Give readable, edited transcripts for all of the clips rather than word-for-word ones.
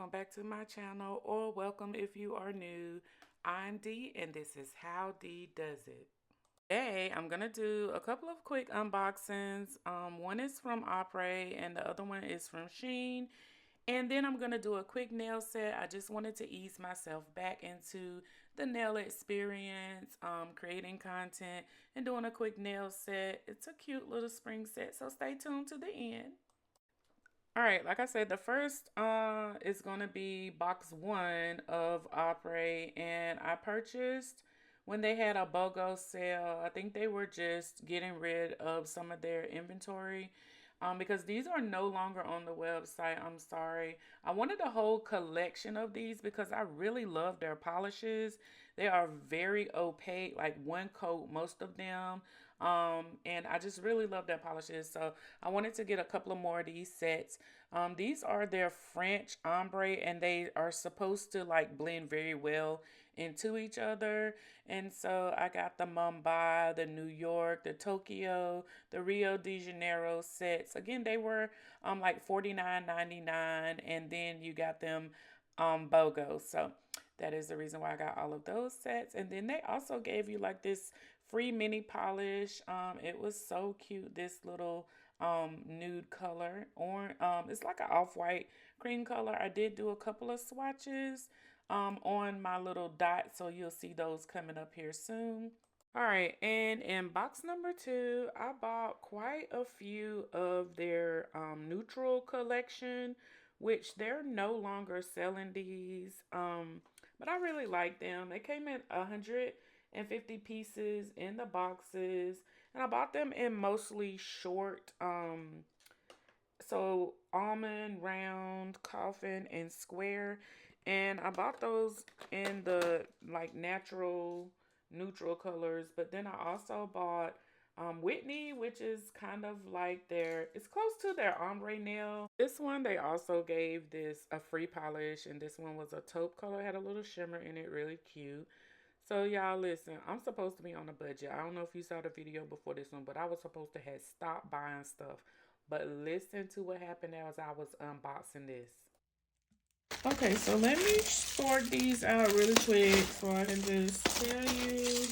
welcome back to my channel, or welcome if you are new. I'm Dee and this is How Dee Does It. Today I'm gonna do a couple of quick unboxings. One is from Apres and the other one is from Shein. And then I'm gonna do a quick nail set. I just wanted to ease myself back into the nail experience, creating content and doing a quick nail set. It's a cute little spring set, so stay tuned to the end. All right, like I said, the first is gonna be box one of Apres, and I purchased when they had a BOGO sale. I think they were just getting rid of some of their inventory, because these are no longer on the website. I'm sorry. I wanted a whole collection of these because I really love their polishes. They are very opaque, like one coat, most of them. And I just really love their polishes. So I wanted to get a couple of more of these sets. These are their French ombre, and they are supposed to like blend very well into each other. And so I got the Mumbai, the New York, the Tokyo, the Rio de Janeiro sets. Again, they were like $49.99, and then you got them BOGO. So that is the reason why I got all of those sets. And then they also gave you like this free mini polish. It was so cute, this little nude color, or it's like an off-white cream color. I did do a couple of swatches on my little dot, so you'll see those coming up here soon. All right, and in box number two, I bought quite a few of their neutral collection, which they're no longer selling these, but I really like them. They came in 150 pieces in the boxes, and I bought them in mostly short, so almond, round, coffin, and square. And I bought those in the like natural neutral colors, but then I also bought Whitney, which is kind of like it's close to their ombre nail. This one they also gave this a free polish, and this one was a taupe color, had a little shimmer in it, really cute. So y'all listen, I'm supposed to be on a budget. I don't know if you saw the video before this one, but I was supposed to have stopped buying stuff. But listen to what happened as I was unboxing this. Okay, so let me sort these out really quick so I can just tell you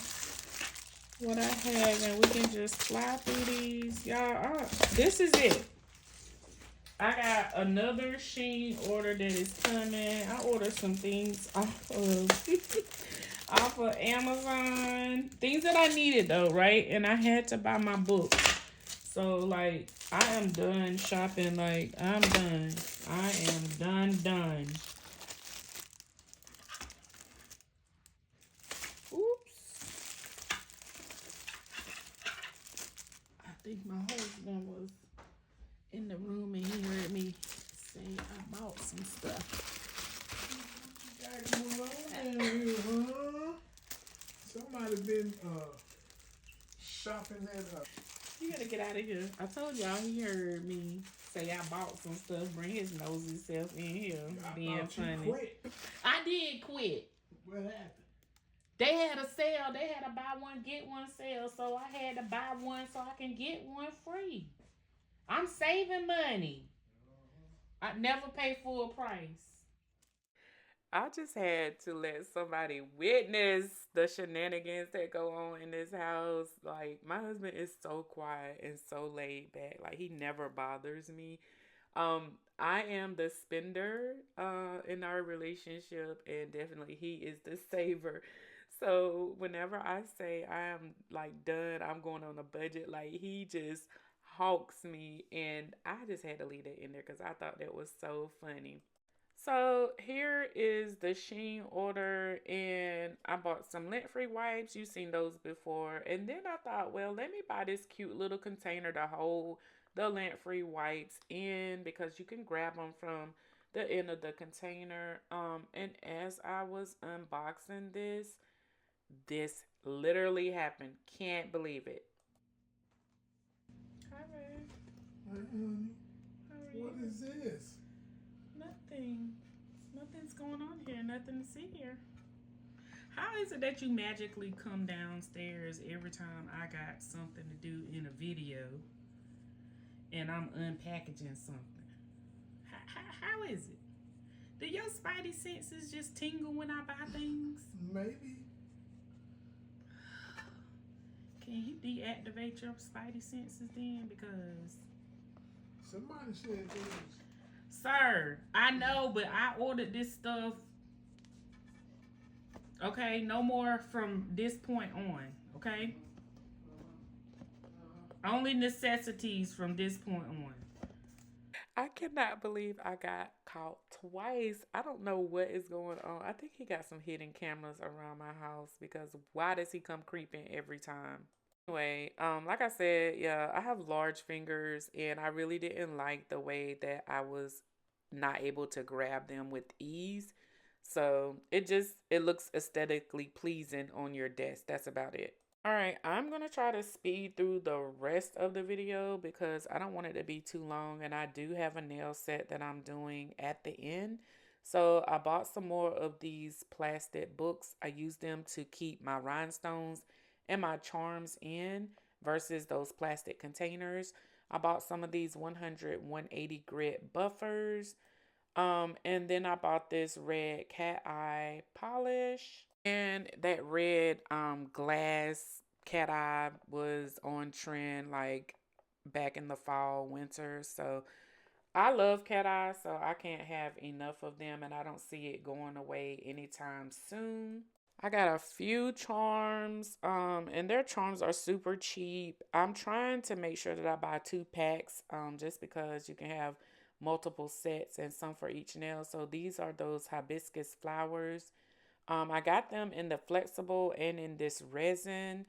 what I have, and we can just fly through these. Y'all, this is it. I got another Shein order that is coming. I ordered some things off of Amazon. Things that I needed though, right? And I had to buy my book. So like I am done shopping. Like I'm done. I am done. Oops. I think my husband was in the room and he heard me say I bought some stuff. Somebody been shopping that up. You gotta get out of here. I told y'all he heard me say I bought some stuff. Bring his nosy self in here. Being funny. Quit. I did quit. What happened? They had a sale. They had a buy one, get one sale. So I had to buy one so I can get one free. I'm saving money. I never pay full price. I just had to let somebody witness the shenanigans that go on in this house. Like, my husband is so quiet and so laid back. Like, he never bothers me. I am the spender in our relationship, and definitely he is the saver. So whenever I say I am like done, I'm going on a budget, like he just hawks me, and I just had to leave that in there because I thought that was so funny. So here is the Shein order, and I bought some lint-free wipes. You've seen those before. And then I thought, well, let me buy this cute little container to hold the lint-free wipes in, because you can grab them from the end of the container. And as I was unboxing this literally happened. Can't believe it. Hi, babe. Hi, honey. How are What you? is this? Nothing. Nothing's going on here. Nothing to see here. How is it that you magically come downstairs every time I got something to do in a video and I'm unpackaging something? How is it? Do your spidey senses just tingle when I buy things? Maybe. Can you deactivate your spidey senses then? Because, Somebody said this. sir, I know, but I ordered this stuff. Okay, no more from this point on. Okay, only necessities from this point on. I cannot believe I got caught twice. I don't know what is going on. I think he got some hidden cameras around my house because why does he come creeping every time? Anyway, like I said, yeah, I have large fingers and I really didn't like the way that I was not able to grab them with ease. So it looks aesthetically pleasing on your desk. That's about it. All right, I'm going to try to speed through the rest of the video because I don't want it to be too long, and I do have a nail set that I'm doing at the end. So I bought some more of these plastic books. I use them to keep my rhinestones and my charms in versus those plastic containers. I bought some of these 180 grit buffers. And then I bought this red cat eye polish. And that red glass cat eye was on trend like back in the fall, winter. So I love cat eyes, so I can't have enough of them, and I don't see it going away anytime soon. I got a few charms, and their charms are super cheap. I'm trying to make sure that I buy 2 packs, just because you can have multiple sets and some for each nail. So these are those hibiscus flowers. I got them in the flexible and in this resin.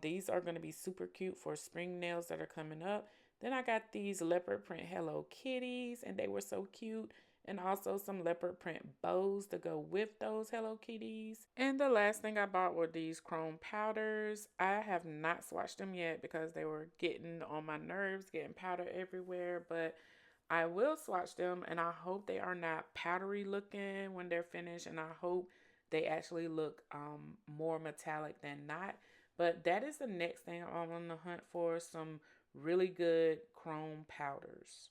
These are going to be super cute for spring nails that are coming up. Then I got these leopard print Hello Kitties, and they were so cute. And also some leopard print bows to go with those Hello Kitties. And the last thing I bought were these chrome powders. I have not swatched them yet because they were getting on my nerves, getting powder everywhere. But I will swatch them, and I hope they are not powdery looking when they're finished. And I hope they actually look more metallic than not. But that is the next thing I'm on the hunt for, some really good chrome powders.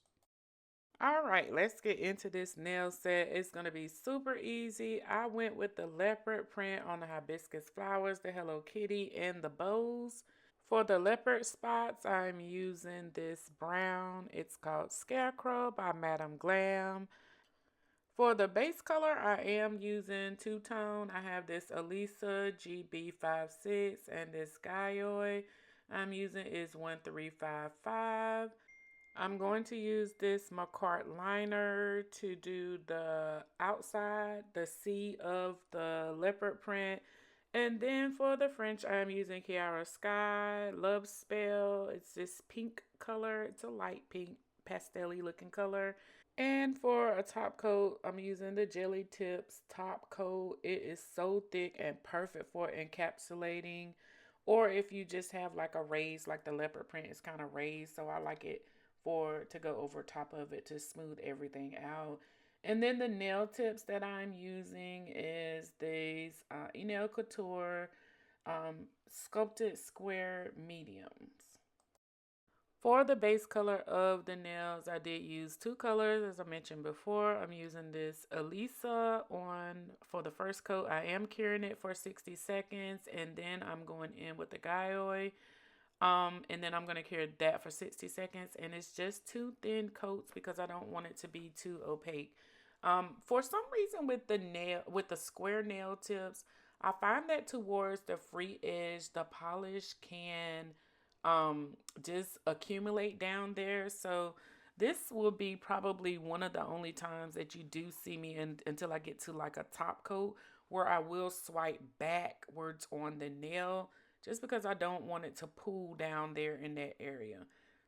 All right, let's get into this nail set. It's going to be super easy. I went with the leopard print on the hibiscus flowers, the Hello Kitty, and the bows. For the leopard spots, I'm using this brown. It's called Scarecrow by Madame Glam. For the base color, I am using two-tone. I have this Elisa GB56 and this Guyoi I'm using is 1355. I'm going to use this Macart liner to do the outside, the C of the leopard print. And then for the French, I'm using Kiara Sky, Love Spell. It's this pink color. It's a light pink, pastel-y looking color. And for a top coat, I'm using the Jelly Tips top coat. It is so thick and perfect for encapsulating. Or if you just have like a raised, like the leopard print is kind of raised. So I like it to go over top of it to smooth everything out. And then the nail tips that I'm using is these Nail Couture sculpted square mediums. For the base color of the nails, I did use 2 colors, as I mentioned before. I'm using this Elisa on for the first coat. I am curing it for 60 seconds, and then I'm going in with the Guyoi. And then I'm going to cure that for 60 seconds, and it's just 2 thin coats because I don't want it to be too opaque. For some reason with the square nail tips, I find that towards the free edge, the polish can just accumulate down there. So this will be probably one of the only times that you do see me until I get to like a top coat where I will swipe backwards on the nail just because I don't want it to pool down there in that area.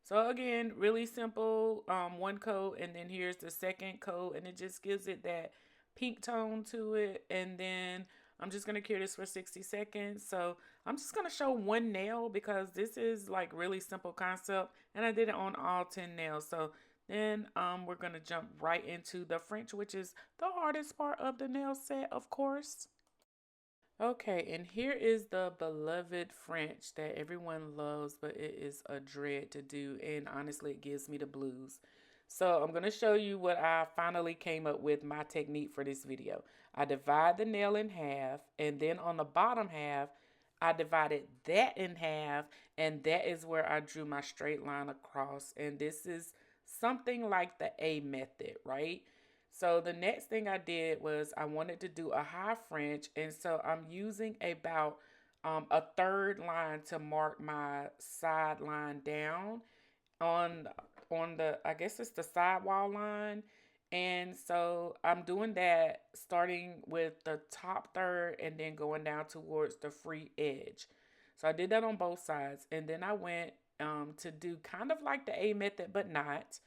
So again, really simple, 1 coat, and then here's the second coat, and it just gives it that pink tone to it. And then I'm just going to cure this for 60 seconds. So I'm just going to show 1 nail because this is like really simple concept, and I did it on all 10 nails. So then we're going to jump right into the French, which is the hardest part of the nail set, of course. Okay, and here is the beloved French that everyone loves, but it is a dread to do, and honestly, it gives me the blues. So I'm going to show you what I finally came up with my technique for this video. I divide the nail in half, and then on the bottom half, I divided that in half, and that is where I drew my straight line across. And this is something like the A method, right? So the next thing I did was I wanted to do a high French, and so I'm using about a third line to mark my side line down on the, I guess it's the sidewall line. And so I'm doing that starting with the top third and then going down towards the free edge. So I did that on both sides, and then I went to do kind of like the A method but not.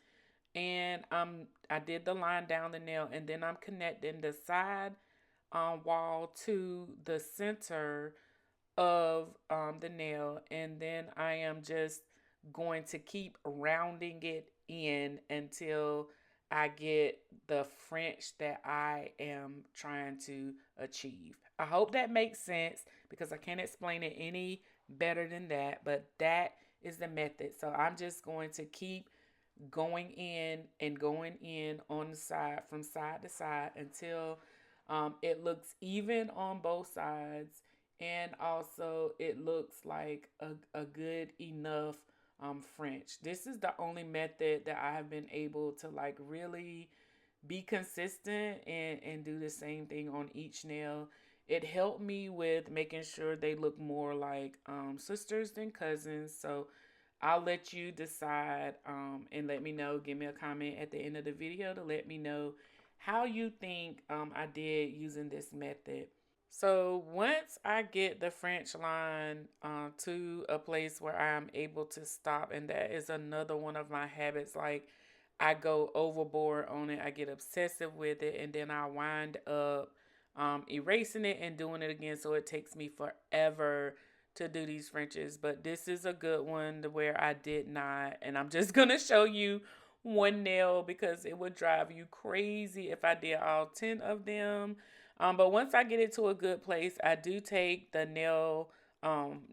And I did the line down the nail, and then I'm connecting the side wall to the center of the nail, and then I am just going to keep rounding it in until I get the French that I am trying to achieve. I hope that makes sense because I can't explain it any better than that, but that is the method. So I'm just going to keep going in and going in on the side from side to side until it looks even on both sides, and also it looks like a good enough French. This is the only method that I have been able to like really be consistent and do the same thing on each nail. It helped me with making sure they look more like sisters than cousins. So I'll let you decide and let me know. Give me a comment at the end of the video to let me know how you think I did using this method. So once I get the French line to a place where I'm able to stop, and that is another one of my habits, like I go overboard on it, I get obsessive with it, and then I wind up erasing it and doing it again, so it takes me forever to do these Frenches. But this is a good one to where I did not, and I'm just going to show you one nail because it would drive you crazy if I did all 10 of them. But once I get it to a good place, I do take the nail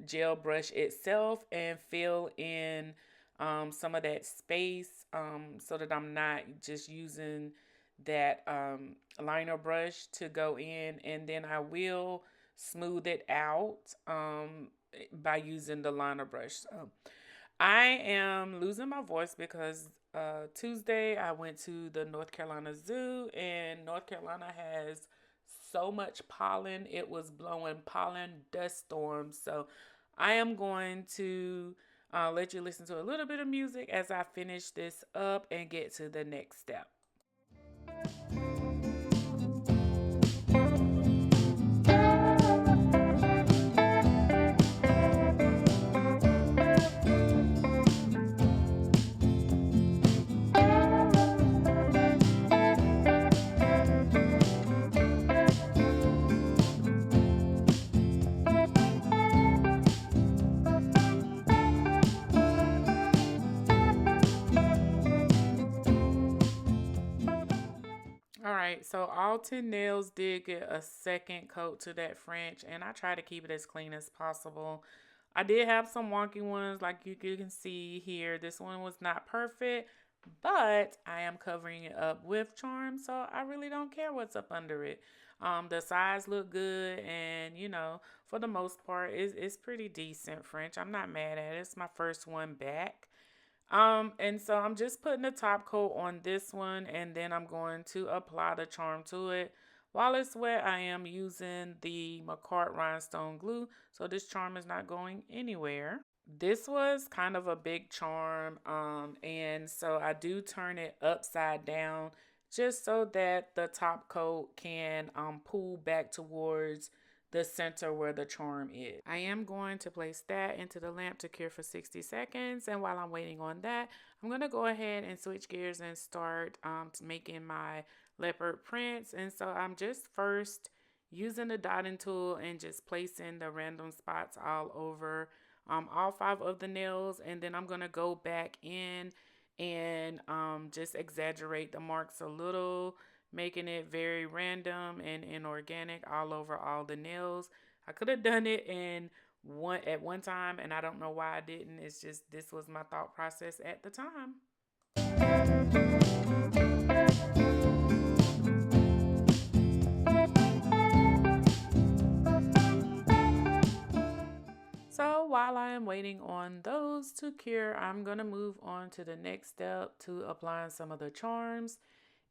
gel brush itself and fill in some of that space so that I'm not just using that liner brush to go in, and then I will smooth it out by using the liner brush. So I am losing my voice because Tuesday I went to the North Carolina Zoo, and North Carolina has so much pollen. It was blowing pollen dust storms. So I am going to let you listen to a little bit of music as I finish this up and get to the next step. All right, so all 10 nails did get a second coat to that French, and I try to keep it as clean as possible. I did have some wonky ones like you can see here. This one was not perfect, but I am covering it up with charm, so I really don't care what's up under it. The sides look good, and you know, for the most part, it's pretty decent French. I'm not mad at it. It's my first one back. And so I'm just putting the top coat on this one, and then I'm going to apply the charm to it. While it's wet, I am using the McCart rhinestone glue, so this charm is not going anywhere. This was kind of a big charm, and so I do turn it upside down just so that the top coat can pull back towards the center where the charm is. I am going to place that into the lamp to cure for 60 seconds. And while I'm waiting on that, I'm going to go ahead and switch gears and start making my leopard prints. And so I'm just first using the dotting tool and just placing the random spots all over all 5 of the nails. And then I'm going to go back in and just exaggerate the marks a little, making it very random and inorganic all over all the nails. I could have done it at one time, and I don't know why I didn't. It's just this was my thought process at the time. waiting on those to cure, I'm going to move on to the next step to applying some of the charms.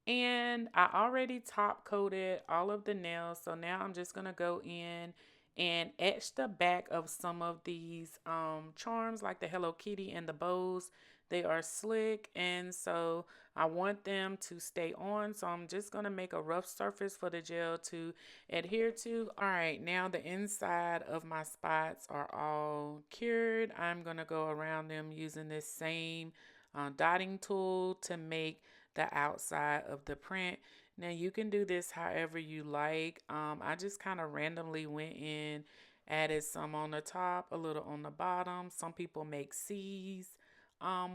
And I already top coated all of the nails. So now I'm just going to go in and etch the back of some of these charms, like the Hello Kitty and the bows. They are slick, and so I want them to stay on. So I'm just going to make a rough surface for the gel to adhere to. All right, now the inside of my spots are all cured. I'm going to go around them using this same dotting tool to make the outside of the print. Now you can do this however you like. I just kind of randomly went in, added some on the top, a little on the bottom. Some people make C's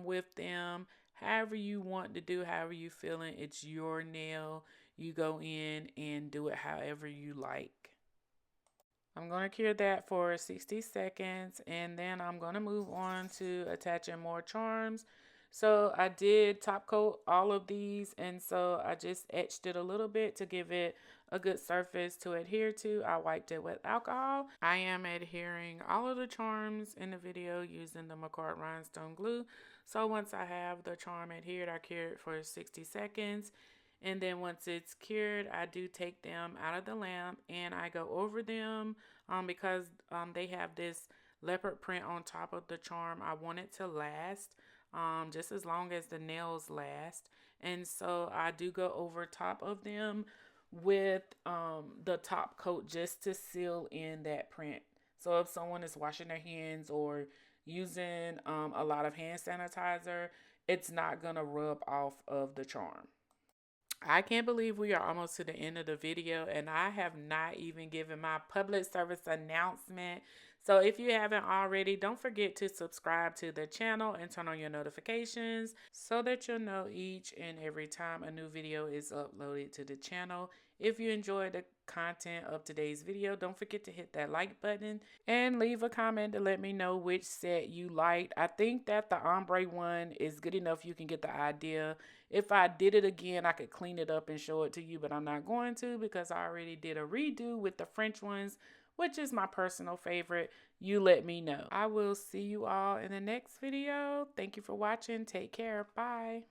with them. However you want to do, however you feeling, it's your nail. You go in and do it however you like. I'm going to cure that for 60 seconds, and then I'm going to move on to attaching more charms. So I did top coat all of these, and so I just etched it a little bit to give it a good surface to adhere to. I wiped it with alcohol. I am adhering all of the charms in the video using the McCart rhinestone glue. So once I have the charm adhered, I cure it for 60 seconds. And then once it's cured, I do take them out of the lamp and I go over them because they have this leopard print on top of the charm. I want it to last just as long as the nails last. And so I do go over top of them with the top coat just to seal in that print. So if someone is washing their hands or using a lot of hand sanitizer, it's not going to rub off of the charm. I can't believe we are almost to the end of the video and I have not even given my public service announcement. So if you haven't already, don't forget to subscribe to the channel and turn on your notifications so that you'll know each and every time a new video is uploaded to the channel. If you enjoyed the content of today's video, don't forget to hit that like button and leave a comment to let me know which set you liked. I think that the ombre one is good enough. You can get the idea. If I did it again, I could clean it up and show it to you, but I'm not going to because I already did a redo with the French ones, which is my personal favorite. You let me know. I will see you all in the next video. Thank you for watching. Take care. Bye.